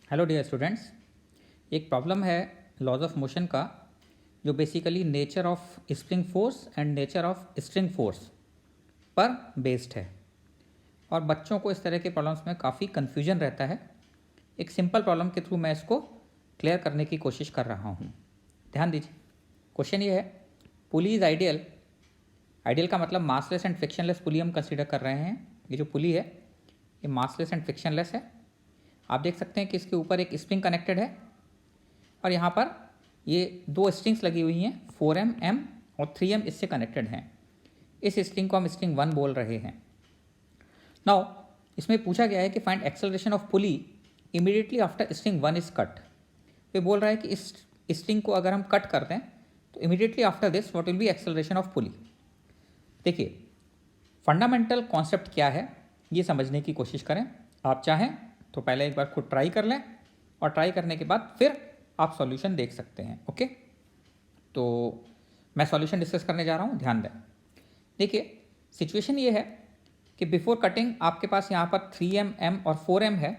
Hello dear students. एक problem है laws of motion का, जो basically nature of spring force and nature of string force पर based है और बच्चों को इस तरह के प्रॉब्लम्स में काफ़ी कन्फ्यूजन रहता है। एक सिंपल प्रॉब्लम के थ्रू मैं इसको क्लियर करने की कोशिश कर रहा हूँ। ध्यान दीजिए, क्वेश्चन ये है, पुली इज़ आइडियल। आइडियल का मतलब मासलेस एंड फ्रिक्शनलेस पुली हम कंसीडर कर रहे हैं। ये जो पुली है ये मासलेस एंड फ्रिक्शनलेस है। आप देख सकते हैं कि इसके ऊपर एक स्प्रिंग कनेक्टेड है और यहाँ पर ये दो स्ट्रिंग्स लगी हुई हैं, 4m m और 3m इससे कनेक्टेड हैं। इस स्ट्रिंग को हम स्ट्रिंग 1 बोल रहे हैं। नाउ इसमें पूछा गया है कि find acceleration of pulley immediately after string 1 is cut. ये बोल रहा है कि इस स्ट्रिंग को अगर हम कट कर दें तो immediately after this what will be acceleration of पुली। देखिए, फंडामेंटल कॉन्सेप्ट क्या है ये समझने की कोशिश करें। आप चाहें तो पहले एक बार खुद ट्राई कर लें और ट्राई करने के बाद फिर आप सॉल्यूशन देख सकते हैं। ओके, तो मैं सॉल्यूशन डिस्कस करने जा रहा हूँ, ध्यान दें। देखिए, सिचुएशन ये है कि बिफोर कटिंग आपके पास यहाँ पर 3m m और 4m है।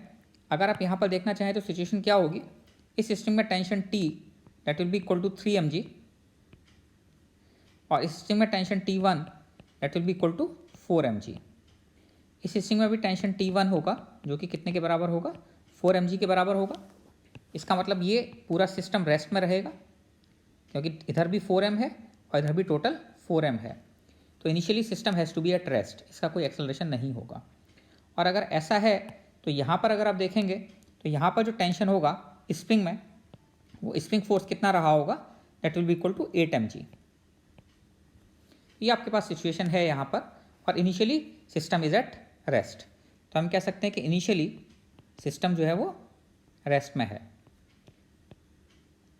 अगर आप यहाँ पर देखना चाहें तो सिचुएशन क्या होगी, इस स्ट्रिंग में tension T that will be equal to 3mg और इस स्ट्रिंग में tension T1 that will be equal to 4mg। इस स्ट्रिंग में भी टेंशन T1 होगा जो कि कितने के बराबर होगा, 4mg के बराबर होगा। इसका मतलब ये पूरा सिस्टम रेस्ट में रहेगा क्योंकि इधर भी 4m है और इधर भी टोटल 4m है। तो initially system has to be at rest, इसका कोई एक्सेलरेशन नहीं होगा। और अगर ऐसा है तो यहाँ पर अगर आप देखेंगे तो यहाँ पर जो टेंशन होगा स्प्रिंग में, वो स्प्रिंग फोर्स कितना रहा होगा, that will be equal to 8mg। ये आपके पास सिचुएशन है यहाँ पर और initially system is at rest. तो हम कह सकते हैं कि इनिशियली सिस्टम जो है वो रेस्ट में है।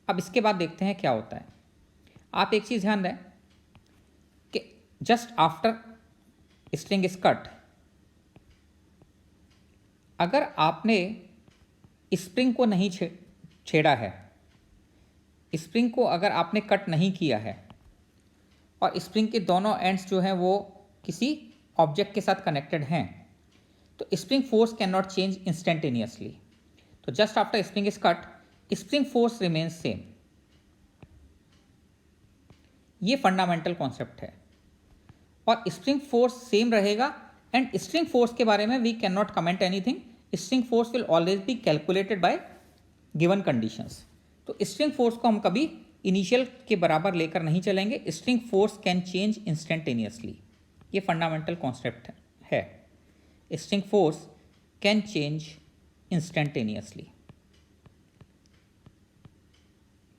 अब इसके बाद देखते हैं क्या होता है। आप एक चीज़ ध्यान दें कि just after string is cut, अगर आपने स्प्रिंग को नहीं छेड़ा है, स्प्रिंग को अगर आपने कट नहीं किया है और स्प्रिंग के दोनों एंड्स जो हैं वो किसी ऑब्जेक्ट के साथ कनेक्टेड हैं, तो spring force can not change instantaneously. तो just after spring is cut, spring force remains same. ये फंडामेंटल कॉन्सेप्ट है और स्प्रिंग फोर्स सेम रहेगा। एंड स्प्रिंग फोर्स के बारे में we can not comment anything. Spring force will always be calculated by given conditions. तो spring force को हम कभी इनिशियल के बराबर लेकर नहीं चलेंगे। Spring force can change instantaneously, ये फंडामेंटल कॉन्सेप्ट है। Spring force can change instantaneously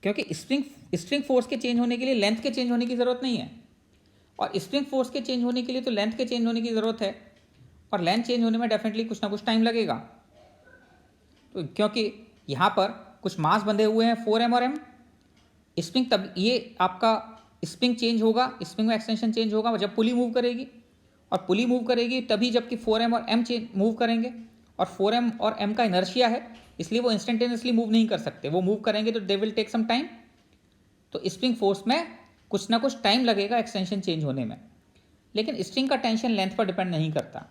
क्योंकि स्प्रिंग फोर्स के चेंज होने के लिए लेंथ के चेंज होने की ज़रूरत नहीं है और स्प्रिंग फोर्स के चेंज होने के लिए तो लेंथ के चेंज होने की ज़रूरत है और लेंथ चेंज होने में डेफिनेटली कुछ ना कुछ टाइम लगेगा। तो क्योंकि यहाँ पर कुछ मास बंधे हुए हैं 4m और m, स्प्रिंग तब ये आपका स्प्रिंग चेंज होगा, स्प्रिंग में एक्सटेंशन चेंज होगा जब पुली मूव करेगी और पुली मूव करेगी तभी जबकि 4m और m मूव करेंगे और 4m और m का इनर्शिया है इसलिए वो इंस्टेंटेनियसली मूव नहीं कर सकते, वो मूव करेंगे तो they will take some time. तो स्प्रिंग फोर्स में कुछ ना कुछ टाइम लगेगा एक्सटेंशन चेंज होने में, लेकिन स्ट्रिंग का टेंशन लेंथ पर डिपेंड नहीं करता।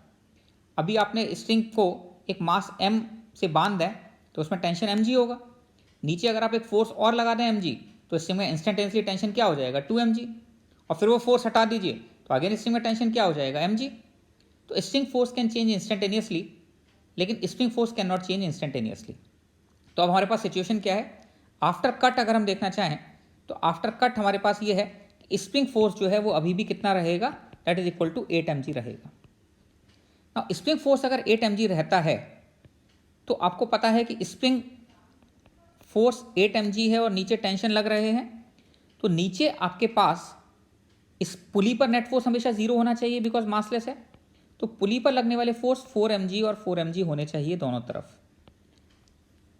अभी आपने स्ट्रिंग को एक मास m से बांध दें तो उसमें टेंशन mg होगा। नीचे अगर आप एक फोर्स और लगा दें mg तो स्ट्रिंग में इंस्टेंटेनियसली टेंशन क्या हो जाएगा, 2mg। और फिर वो फोर्स हटा दीजिए तो अगेन स्ट्रिंग में टेंशन क्या हो जाएगा, mg। तो string force can change instantaneously लेकिन spring force can not change instantaneously. तो अब हमारे पास सिचुएशन क्या है, आफ्टर कट अगर हम देखना चाहें तो आफ्टर कट हमारे पास ये है कि स्प्रिंग फोर्स जो है वो अभी भी कितना रहेगा, that is equal to 8mg रहेगा। अब स्प्रिंग फोर्स अगर 8mg रहता है तो आपको पता है कि स्प्रिंग फोर्स 8mg है और नीचे टेंशन लग रहे हैं, तो नीचे आपके पास इस पुली पर नेट फोर्स हमेशा जीरो होना चाहिए बिकॉज मासलेस है। तो पुली पर लगने वाले फोर्स 4mg और 4mg होने चाहिए दोनों तरफ,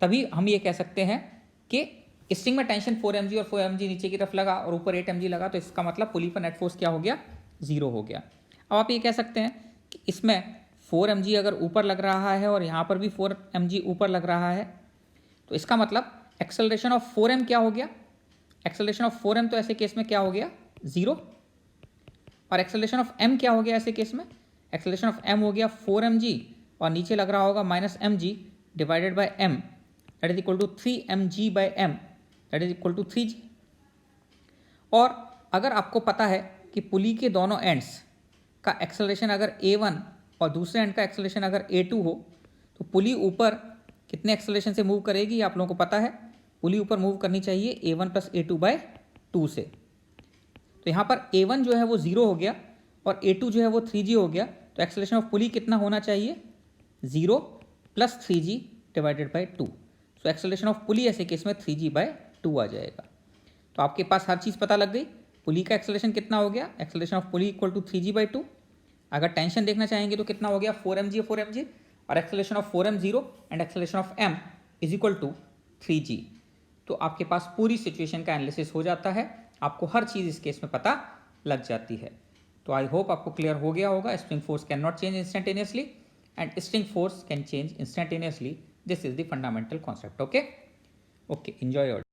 तभी हम ये कह सकते हैं कि स्ट्रिंग में टेंशन 4mg और 4mg नीचे की तरफ लगा और ऊपर 8mg लगा, तो इसका मतलब पुली पर नेट फोर्स क्या हो गया, जीरो हो गया। अब आप ये कह सकते हैं कि इसमें 4mg अगर ऊपर लग रहा है और यहाँ पर भी 4mg ऊपर लग रहा है तो इसका मतलब एक्सेलरेशन ऑफ 4m क्या हो गया, एक्सेलरेशन ऑफ 4m तो ऐसे केस में क्या हो गया, जीरो। और एक्सेलरेशन ऑफ m क्या हो गया ऐसे केस में, एक्सेलरेशन ऑफ m हो गया 4mg और नीचे लग रहा होगा -mg divided by m that is equal to 3mg/m that is equal to 3g। और अगर आपको पता है कि पुली के दोनों एंड्स का एक्सेलरेशन अगर a1 और दूसरे एंड का एक्सेलरेशन अगर a2 हो तो पुली ऊपर कितने एक्सेलरेशन से मूव करेगी आप लोगों को पता है। पुली ऊपर मूव करनी चाहिए a1 + a2/2 से। तो यहाँ पर a1 जो है वो 0 हो गया और a2 जो है वो 3g हो गया। तो एक्सेलरेशन ऑफ पुली कितना होना चाहिए, 0 + 3g/2। सो एक्सेलरेशन ऑफ पुली ऐसे केस में 3g/2 आ जाएगा। तो आपके पास हर चीज़ पता लग गई। पुली का एक्सेलरेशन कितना हो गया, acceleration of pulley equal to 3g/2। अगर टेंशन देखना चाहेंगे तो कितना हो गया, 4mg और acceleration of 4m 0 and acceleration of m is equal to 3g। तो आपके पास पूरी सिचुएशन का एनालिसिस हो जाता है, आपको हर चीज़ इस केस में पता लग जाती है। तो आई होप आपको क्लियर हो गया होगा। Spring force can not change instantaneously and spring force can change instantaneously. This is the fundamental concept. Okay, enjoy your